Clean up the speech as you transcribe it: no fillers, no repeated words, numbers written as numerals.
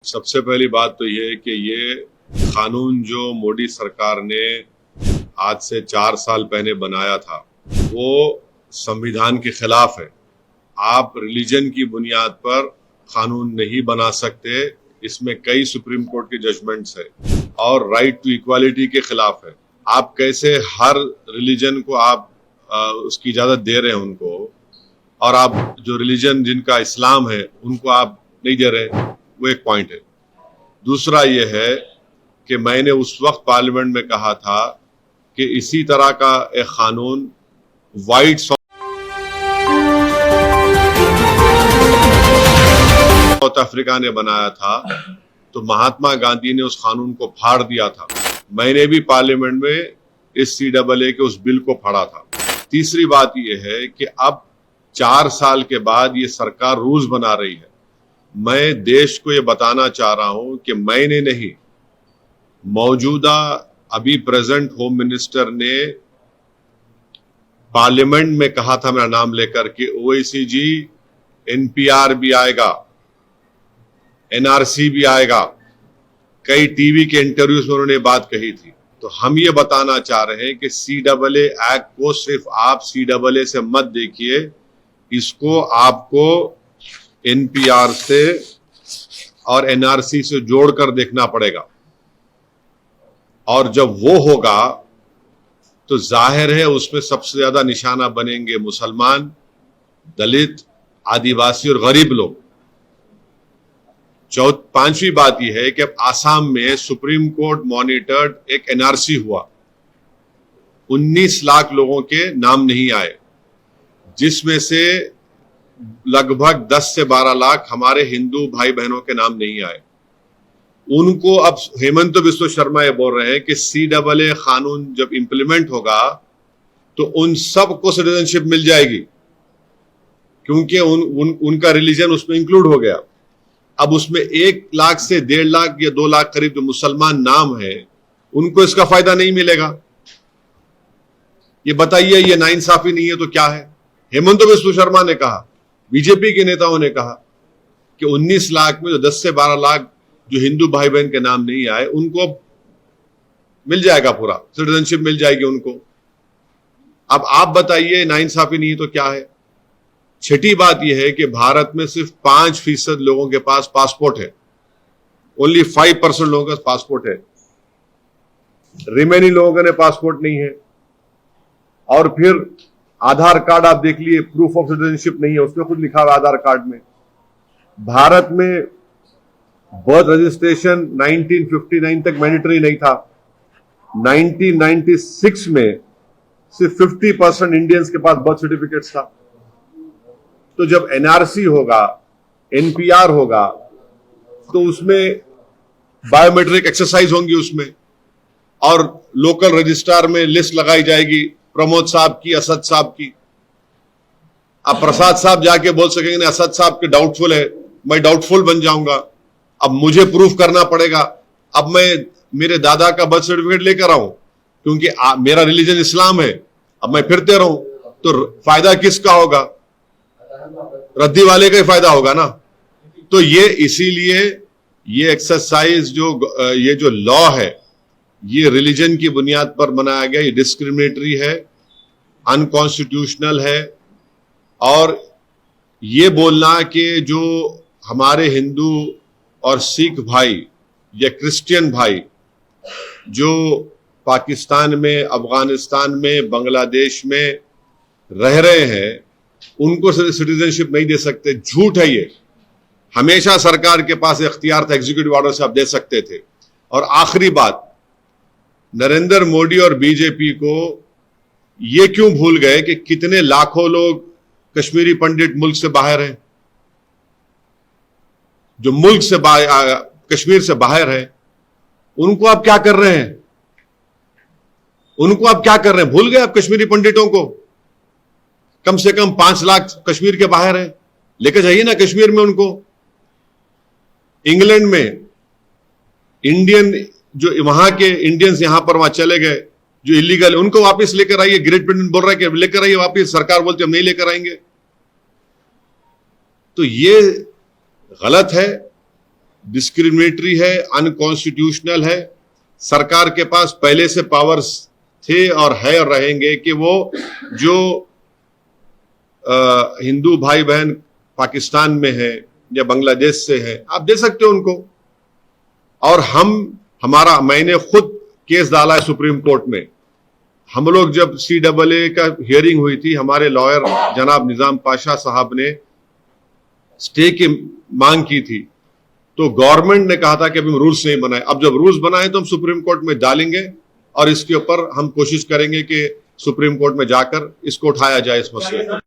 सबसे पहली बात तो ये कि ये कानून जो मोदी सरकार ने आज से 4 साल पहले बनाया था वो संविधान के खिलाफ है। आप रिलीजन की बुनियाद पर कानून नहीं बना सकते। इसमें कई सुप्रीम कोर्ट के जजमेंट्स है और राइट टू इक्वालिटी के खिलाफ है। आप कैसे हर रिलीजन को आप उसकी इजाजत दे रहे हैं उनको, और आप जो रिलीजन जिनका इस्लाम है उनको आप नहीं दे रहे, वो एक पॉइंट है। दूसरा ये है कि मैंने उस वक्त पार्लियामेंट में कहा था कि इसी तरह का एक कानून व्हाइट साउथ अफ्रीका ने बनाया था, तो महात्मा गांधी ने उस कानून को फाड़ दिया था। मैंने भी पार्लियामेंट में इस CAA के उस बिल को फाड़ा था। तीसरी बात यह है कि अब 4 साल के बाद ये सरकार रूल्स बना रही है। मैं देश को ये बताना चाह रहा हूं कि मैंने नहीं, मौजूदा अभी प्रेजेंट होम मिनिस्टर ने पार्लियामेंट में कहा था मेरा नाम लेकर के ओवैसी जी NPR भी आएगा, NRC भी आएगा। कई टीवी के इंटरव्यूज में उन्होंने बात कही थी। तो हम ये बताना चाह रहे हैं कि CAA एक्ट को सिर्फ आप CAA से मत देखिए, इसको आपको NPR से और NRC से जोड़कर देखना पड़ेगा। और जब वो होगा तो जाहिर है उसमें सबसे ज्यादा निशाना बनेंगे मुसलमान, दलित, आदिवासी और गरीब लोग। पांचवी बात यह है कि अब आसाम में सुप्रीम कोर्ट मॉनिटर्ड एक NRC हुआ। 19 लाख लोगों के नाम नहीं आए, जिसमें से लगभग 10 से 12 लाख हमारे हिंदू भाई बहनों के नाम नहीं आए। उनको अब हेमंत बिस्वा शर्मा ये बोल रहे हैं कि CAA कानून जब इंप्लीमेंट होगा तो उन सबको सिटीजनशिप मिल जाएगी, क्योंकि उनका रिलीजन उसमें इंक्लूड हो गया। अब उसमें 1 लाख से 1.5 लाख या 2 लाख करीब जो मुसलमान नाम है, उनको इसका फायदा नहीं मिलेगा। ये बताइए, ये नाइंसाफी नहीं है तो क्या है? हेमंत बिस्वा शर्मा ने कहा, बीजेपी के नेताओं ने कहा कि 19 लाख में जो 10 से 12 लाख जो हिंदू भाई बहन के नाम नहीं आए, उनको मिल जाएगा, पूरा सिटीजनशिप मिल जाएगी उनको। अब आप बताइए नाइंसाफी नहीं है तो क्या है? छठी बात यह है कि भारत में सिर्फ 5% लोगों के पास पासपोर्ट है। ओनली 5% लोगों के पास पासपोर्ट है, रिमेनिंग लोगों के पासपोर्ट नहीं है। और फिर आधार कार्ड आप देख लिए, प्रूफ ऑफ सिटीजनशिप नहीं है, उसमें खुद लिखा हुआ आधार कार्ड में। भारत में बर्थ रजिस्ट्रेशन 1959 तक मैंडेटरी नहीं था। 1996 में सिर्फ 50% इंडियंस के पास बर्थ सर्टिफिकेट्स था। तो जब NRC होगा, NPR होगा, तो उसमें बायोमेट्रिक एक्सरसाइज होंगी उसमें, और लोकल रजिस्ट्रार में लिस्ट लगाई जाएगी प्रमोद साहब की, असद साहब की। अब प्रसाद साहब जाके बोल सकेंगे असद साहब के डाउटफुल है, मैं डाउटफुल बन जाऊंगा। अब मुझे प्रूफ करना पड़ेगा। अब मैं मेरे दादा का बर्थ सर्टिफिकेट लेकर आऊं क्योंकि मेरा रिलीजन इस्लाम है, अब मैं फिरते रहूं तो फायदा किसका होगा? रद्दी वाले का ही फायदा होगा ना। तो ये इसीलिए ये एक्सरसाइज ये जो लॉ है, ये रिलीजन की बुनियाद पर बनाया गया, ये डिस्क्रिमिनेटरी है, अनकॉन्स्टिट्यूशनल है। और ये बोलना कि जो हमारे हिंदू और सिख भाई या क्रिश्चियन भाई जो पाकिस्तान में, अफगानिस्तान में, बांग्लादेश में रह रहे हैं, उनको सिटीजनशिप नहीं दे सकते, झूठ है ये। हमेशा सरकार के पास इख्तियार था, एग्जीक्यूटिव ऑर्डर से आप दे सकते थे। और आखिरी बात, नरेंद्र मोदी और बीजेपी को ये क्यों भूल गए कि कितने लाखों लोग कश्मीरी पंडित मुल्क से बाहर हैं, जो मुल्क से कश्मीर से बाहर है, उनको आप क्या कर रहे हैं? उनको आप क्या कर रहे हैं? भूल गए आप कश्मीरी पंडितों को? कम से कम 5 लाख कश्मीर के बाहर है, लेकर जाइए ना कश्मीर में उनको। इंग्लैंड में इंडियन जो वहां के इंडियंस यहां पर वहां चले गए जो इलीगल, उनको वापस लेकर आइए। ग्रेट ब्रिटेन बोल रहा है कि लेकर आइए वापस, सरकार बोलती है हम नहीं लेकर आएंगे। तो ये गलत है। डिस्क्रिमिनेटरी है, अनकॉन्स्टिट्यूशनल है। सरकार के पास पहले से पावर्स थे और है और रहेंगे कि वो जो हिंदू भाई बहन पाकिस्तान में है या बांग्लादेश से है, आप दे सकते हो उनको। और मैंने खुद केस डाला है सुप्रीम कोर्ट में। हम लोग जब CAA का हियरिंग हुई थी, हमारे लॉयर जनाब निजाम पाशा साहब ने स्टे की मांग की थी, तो गवर्नमेंट ने कहा था कि अभी हम रूल्स नहीं बनाए। अब जब रूल्स बनाए तो हम सुप्रीम कोर्ट में डालेंगे और इसके ऊपर हम कोशिश करेंगे कि सुप्रीम कोर्ट में जाकर इसको उठाया जाए, इस मसले को।